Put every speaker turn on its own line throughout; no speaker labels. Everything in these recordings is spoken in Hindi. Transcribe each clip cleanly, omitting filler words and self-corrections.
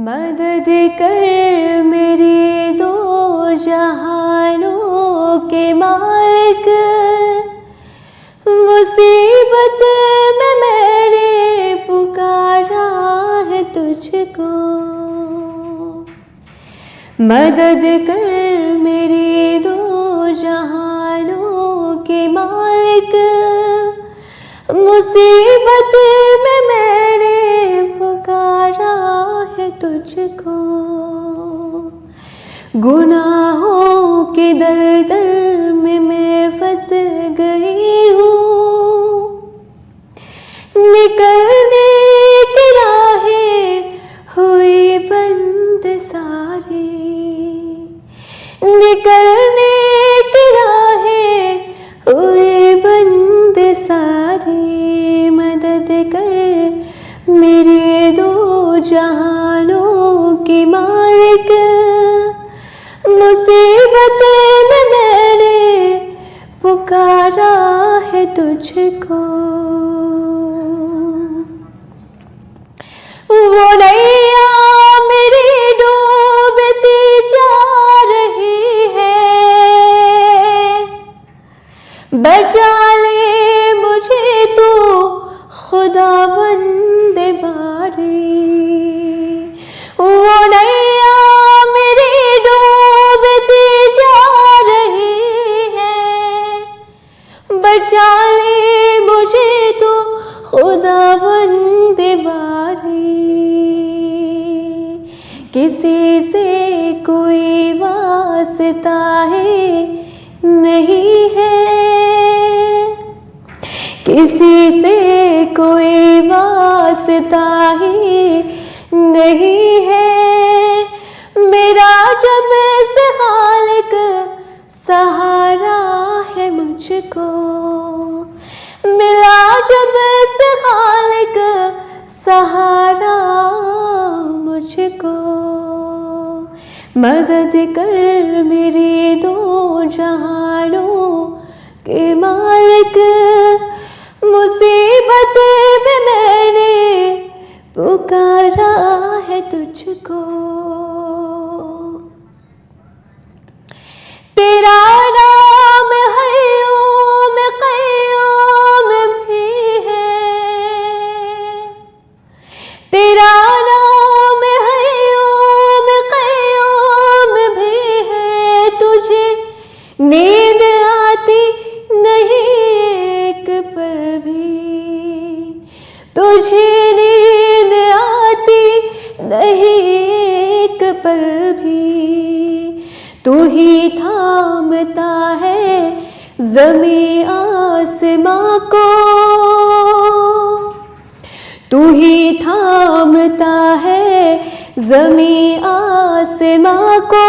मदद कर मेरे दो जहानों के मालिक, मुसीबत में मैंने पुकारा है तुझको। मदद कर मेरे दो जहानों के मालिक, मुसीबत में मैंने पुकारा है तुझको। गुनाहों के दलदल में मैं फंस गई हूँ, निकलने की राहें हुई बंद सारी, निकलने की राहें हुई बंद सारी। मदद कर मेरे दो जहानों के मालिक, मुसीबत में मैंने पुकारा है तुझको। वो नैया मेरी डूबती जा रही है, बचा ले मुझे तू खुदावंद बारी। वो नैया मेरी डूबती जा रही है, बचा ले मुझे तू खुदावंद बारी। किसी से कोई वास्ता है नहीं है, किसी से कोई वास्ता ही नहीं है। मेरा जब से खालिक सहारा है मुझको, मिला जब से खालिक सहारा मुझको। मदद कर मेरे दो जहानों के मालिक, मुसीबत में मैंने पुकारा है तुझको। तेरा नाम हय्यूम क़य्यूम भी है, तेरा नाम हय्यूम क़य्यूम भी है। तुझे नींद आती नहीं एक पल भी, तुझे नींद आती नहीं एक पल भी। तू ही थामता है ज़मीं आसमां को, तू ही थामता है ज़मीं आसमां को।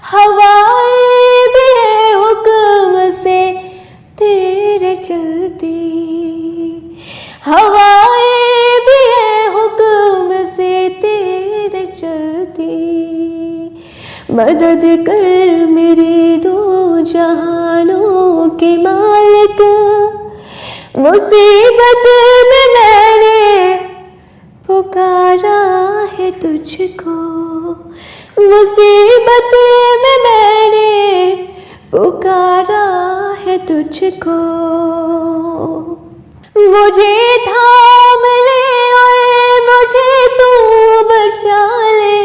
हवाएं भी है हुक्म से तेरे चलती, हवाएं भी है हुक्म से तेरे चलती। मदद कर मेरे दो जहानों के मालिक, मुसीबत में मैंने पुकारा है तुझको। मुसीबत में मैंने पुकारा है तुझको। मुझे थाम ले और मुझे तू बचा ले,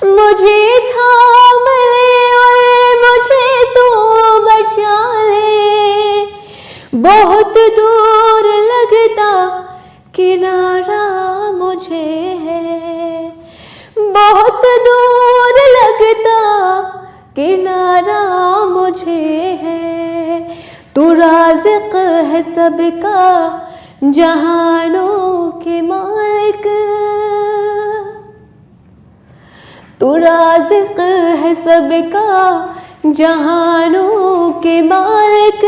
मुझे थाम ले और मुझे तू बचा ले। बहुत दूर लगता किनारा मुझे है, बहुत दूर लगता किनारा मुझे है। तू राज़िक़ है सबका जहानों के मालिक, तू राज़िक़ है सबका जहानों के मालिक।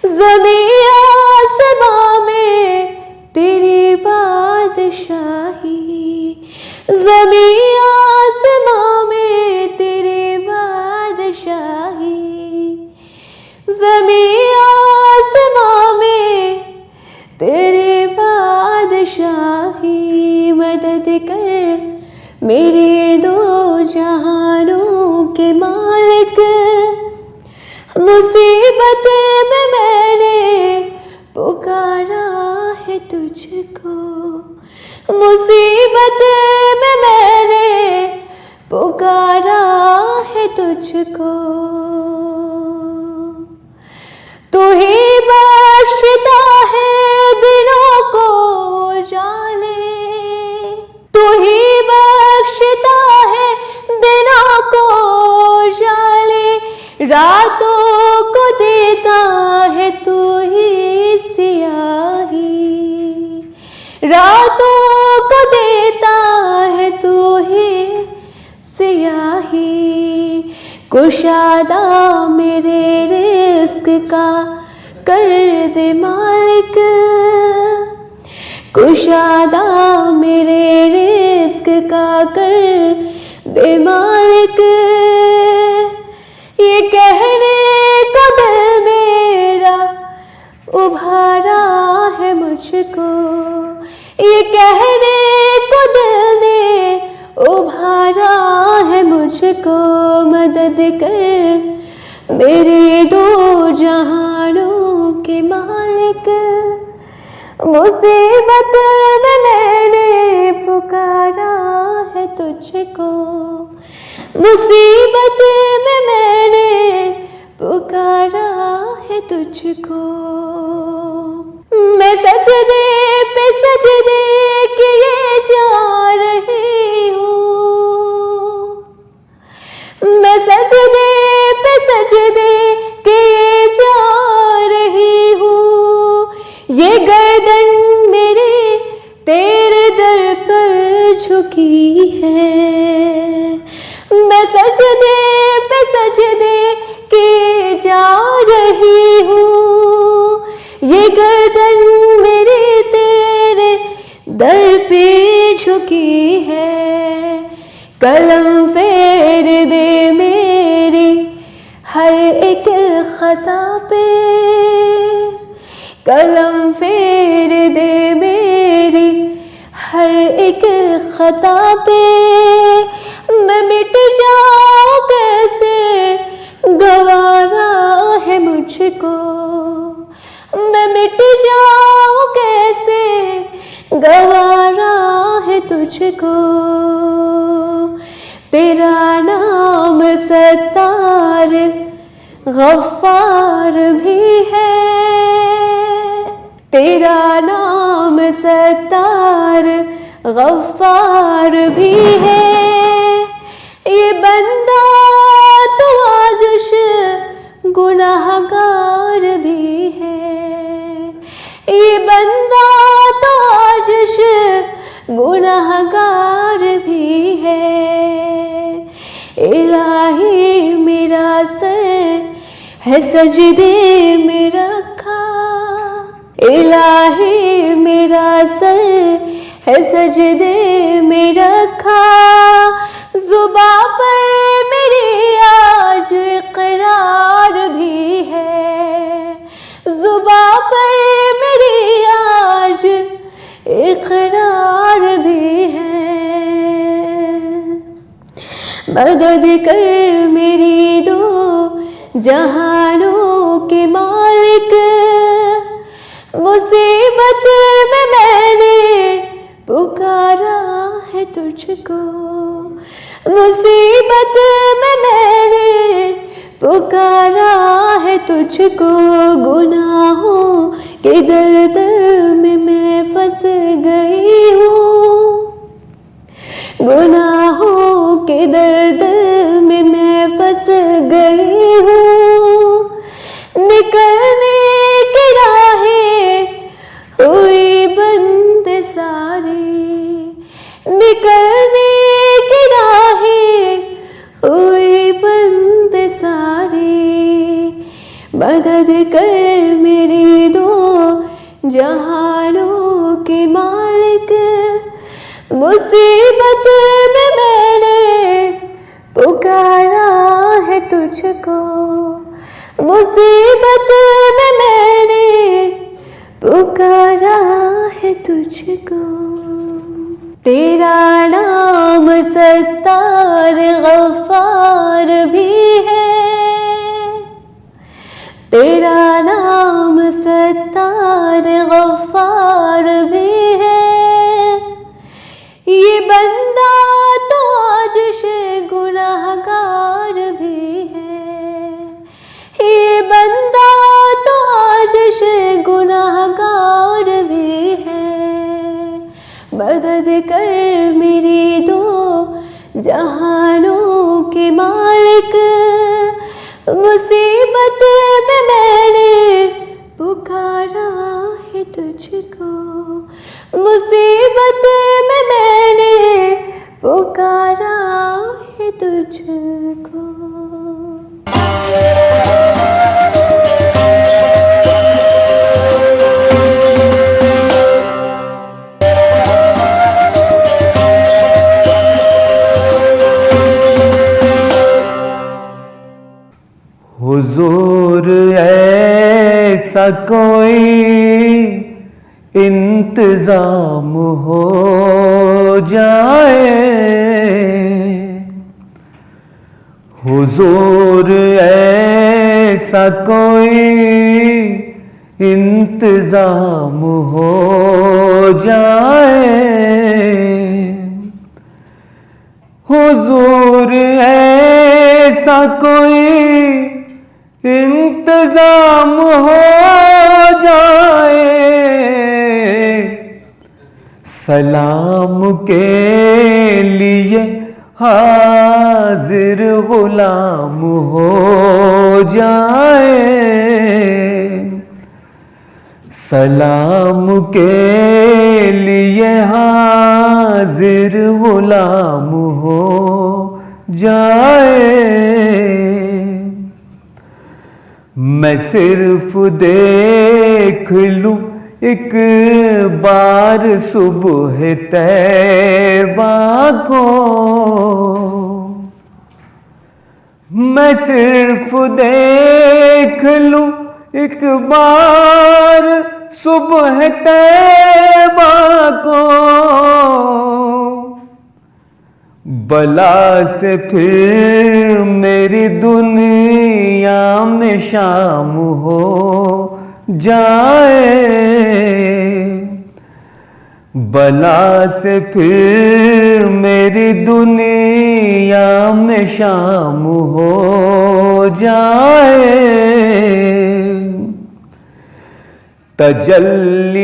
ज़मीं आसमां में तेरी बादशाही, ज़मीं आसमां में तेरी बादशाही। ज़मीं आसमां में तेरे बादशाही। बादशाही मदद कर मेरे दो जहानों के मालिक। मुसीबत में मैंने पुकारा है तुझको, मुसीबत में मैंने पुकारा है तुझको। तू ही बख्शता है दिलों को जाने, तू ही बख्शता है दिलों को जाने। रातों को देता है तू ही सियाही, रातों को देता है तू ही सियाही। कुशादा मेरे रिस्क का कर दे मालिक, कुशादा मेरे रिस्क का कर दे मालिक। ये कहने को दिल मेरा उभारा है मुझको, ये कहने को दिल ने उभारा है मुझको। मदद कर मेरे दो जहानों के मालिक। मुसीबत में मैंने पुकारा है तुझको, मुसीबत में मैंने पुकारा है तुझको। मैं सजदे पे सजदे किए जा रही हूँ, मैं सजदे पे सजदे किए जा रही हूँ। ये गर्दन मेरी तेरे दर पर झुकी है, मैं सजदे पे सजदे किए जा रही हूँ। ये गर्दन मेरी तेरे दर पे झुकी है। कलम फेर दे मेरी हर एक खता पे, कलम फेर दे मेरी हर एक खता पे। मैं मिट जाऊं कैसे गवारा है मुझको, मैं मिट जाऊं कैसे गवारा है तुझको। तेरा नाम सत्तार गफ्फार भी है, तेरा नाम सत्तार गफ्फार भी है। ये बंदा तो आजुश गुनाहगार भी है, ये बंदा तो आजुश गुनाहगार भी है। इलाही मेरा सर है सजदे में रखा, इलाही मेरा सर है सजदे में रखा। जुबां पर मेरी आज इकरार भी है, जुबां पर मेरी आज इकरार भी है। मदद कर मेरी दो जहानों के मालिक। मुसीबत में मैंने पुकारा है तुझको, मुसीबत में मैंने पुकारा है तुझको। गुनाहों के दलदल में मैं फंस गई हूँ, गुनाहों के दलदल में मैं फंस गई हूँ। निकलने की राहें हुई बंद सारी, निकलने की राहें हुई बंद सारी। मदद कर मेरी दो जहानों के मालिक। मुसीबत में मैंने पुकारा है तुझको, मुसीबत में मैंने पुकारा है तुझको। तेरा नाम सत्तार गफ्फार भी है, तेरा नाम सत्तार गफ्फार भी है। ये बंदा तो आज से गुनाहगार भी है, ये बंदा तो आज से गुनाहगार भी है। मदद कर मेरी दो जहानों के मालिक, मुसीबत में मैंने पुकारा है तुझको, मुसीबत में मैंने पुकारा है तुझको।
हुजूर ऐसा कोई इंतजाम हो जाए, हुजूर ऐसा कोई इंतजाम हो जाए, हुजूर ऐसा कोई इंतजाम हो जाए। सलाम के लिए हाजिर गुलाम हो जाए, सलाम के लिए हाजिर गुलाम हो जाए। मैं सिर्फ देख लूं एक बार सुबह तैबा को, मैं सिर्फ देख लूं एक बार सुबह तैबा को। बला से फिर मेरी दुनिया में शाम हो जाए, बला से फिर मेरी दुनिया में शाम हो जाए।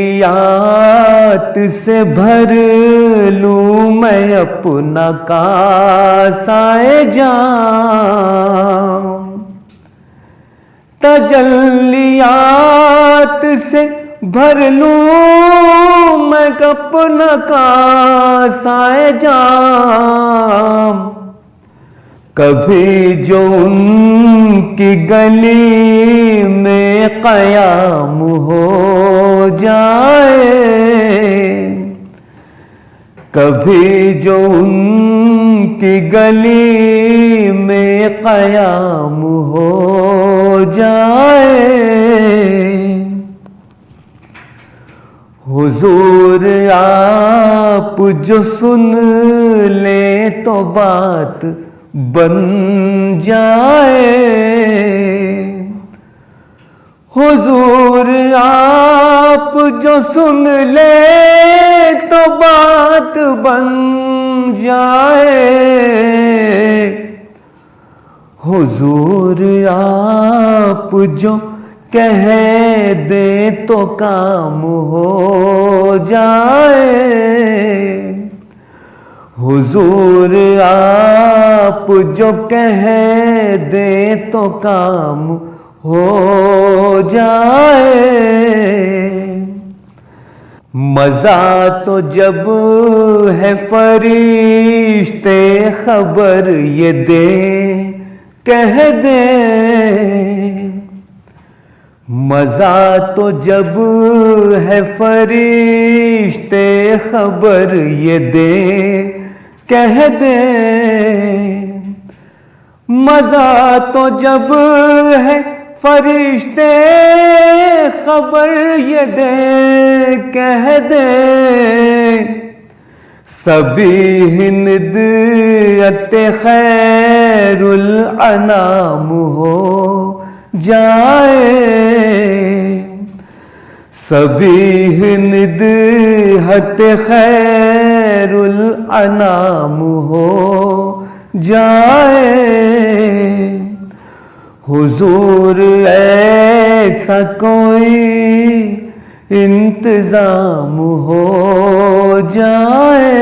तजल्लियात से भर लूं मैं अपना कासाए जाम, तजल्लियात से भर लूं मैं अपना कासाए जाम। कभी जो उनकी गली में क़याम हो जाए, कभी जो उनकी गली में क़याम हो जाए। हुजूर आप जो सुन ले तो बात बन जाए, हुजूर आप जो सुन ले तो बात बन जाए, हुजूर आप जो कह दे तो काम हो जाए, हुजूर आप जो कह दे तो काम हो जाए। मजा तो जब है फरिश्ते खबर ये दे कह दे, मजा तो जब है फरिश्ते खबर ये दे कह दे, मजा तो जब है फरिश्ते खबर ये दे कह दे। सभी हिंद अते खैरुल अनाम हो जाए, सभी हिंद अते खैरुल अनाम हो जाए। हुजूर ऐसा कोई इंतजाम हो जाए।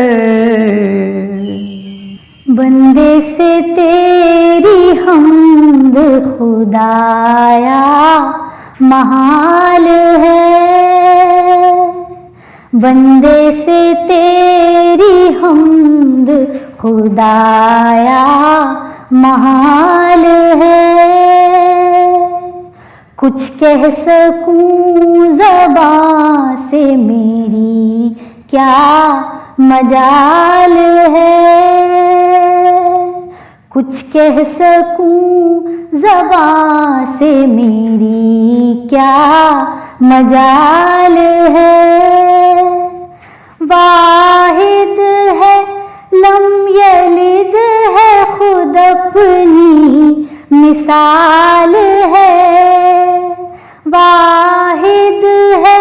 बंदे से तेरी हम्द खुदाया महाल है, बंदे से तेरी हम्द खुदाया महाल है। कुछ कह सकूं ज़बां से मेरी क्या मजाल है, कुछ कह सकूं ज़बां से मेरी क्या मजाल है। वाहिद है लम यलिद है खुद अपनी मिसाल है, वाहिद है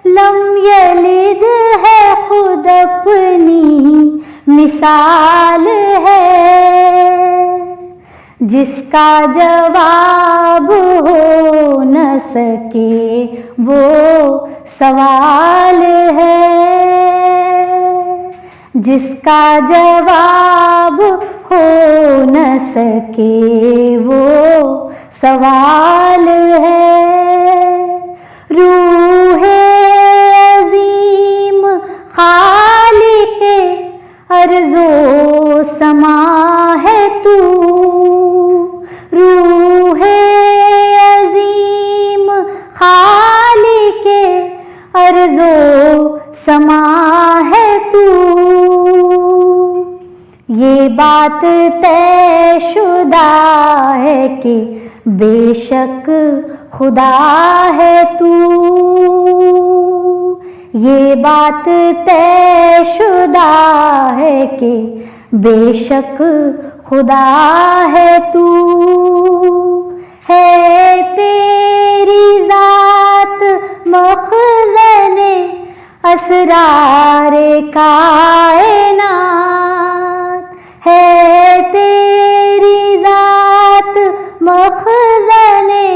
लम यलिद है खुद अपनी मिसाल है। जिसका जवाब हो न सके वो सवाल है, जिसका जवाब हो न सके वो सवाल है। रूहे अजीम खालिके अर्ज़ो समा है तू, रूहे अजीम खालिके अर्ज़ो समा है तू। ये बात तयशुदा है कि बेशक खुदा है तू, ये बात तयशुदा है कि बेशक खुदा है तू। है तेरी ज़ात मखज़ने असरारे कायनात, है तेरी ज़ात मखज़ने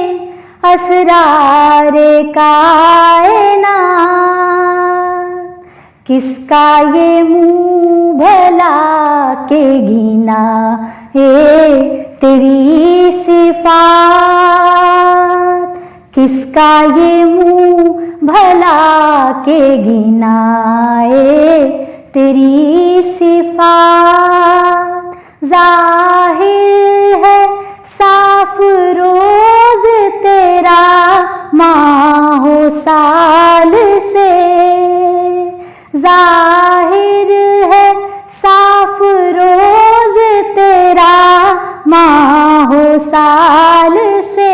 असरारे कायनात। किसका ये मुँह भला के गिना तेरी सिफ़ात, किसका ये मुँह भला के गिनाए तेरी सिफ़ात। ज़ाहिर है साफ रोज़ तेरा माहो साल से, ज़ाहिर है साफ रोज़ तेरा माहो साल से।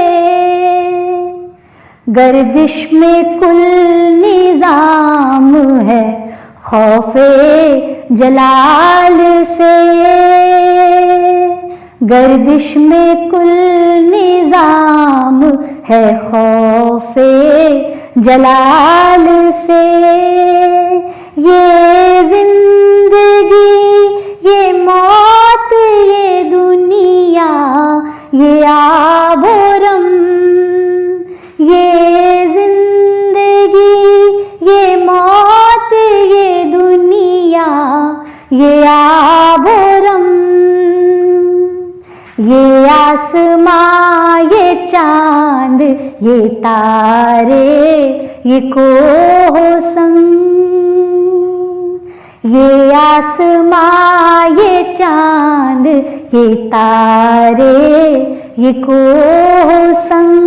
गर्दिश में कुल निज़ाम है खौफे जलाल से, गर्दिश में कुल निज़ाम है खौफे जलाल से। ये जिंदगी ये मौत ये दुनिया ये आबोरम, ये जिंदगी ये मौत ये दुनिया ये आबोरम। ये आसमां ये चांद ये तारे ये कोहसंग, ये आसमां ये चांद ये तारे ये कोहसंग।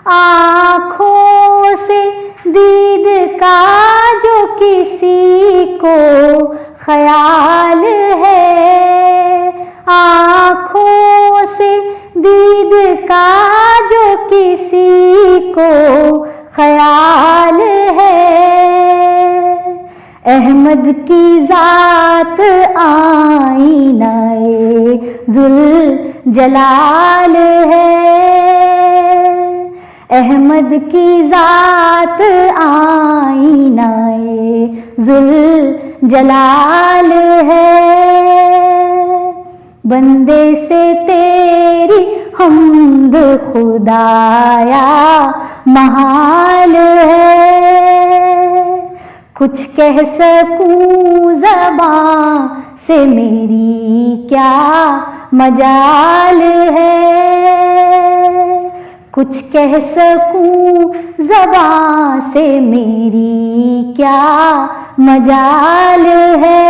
आँखों से दीद का जो किसी को ख्याल है, आँखों से दीद का जो किसी को ख्याल है। अहमद की जात आईनाए जुल जलाल है, अहमद की जात आईनाए जुल जलाल है। बंदे से तेरी हम्द खुदाया महाल है, कुछ कह सकूं ज़बां से मेरी क्या मजाल है, कुछ कह सकूं ज़बां से मेरी क्या मजाल है।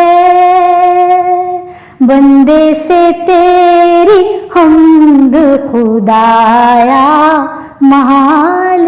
बंदे से तेरी हम्द खुदाया महाल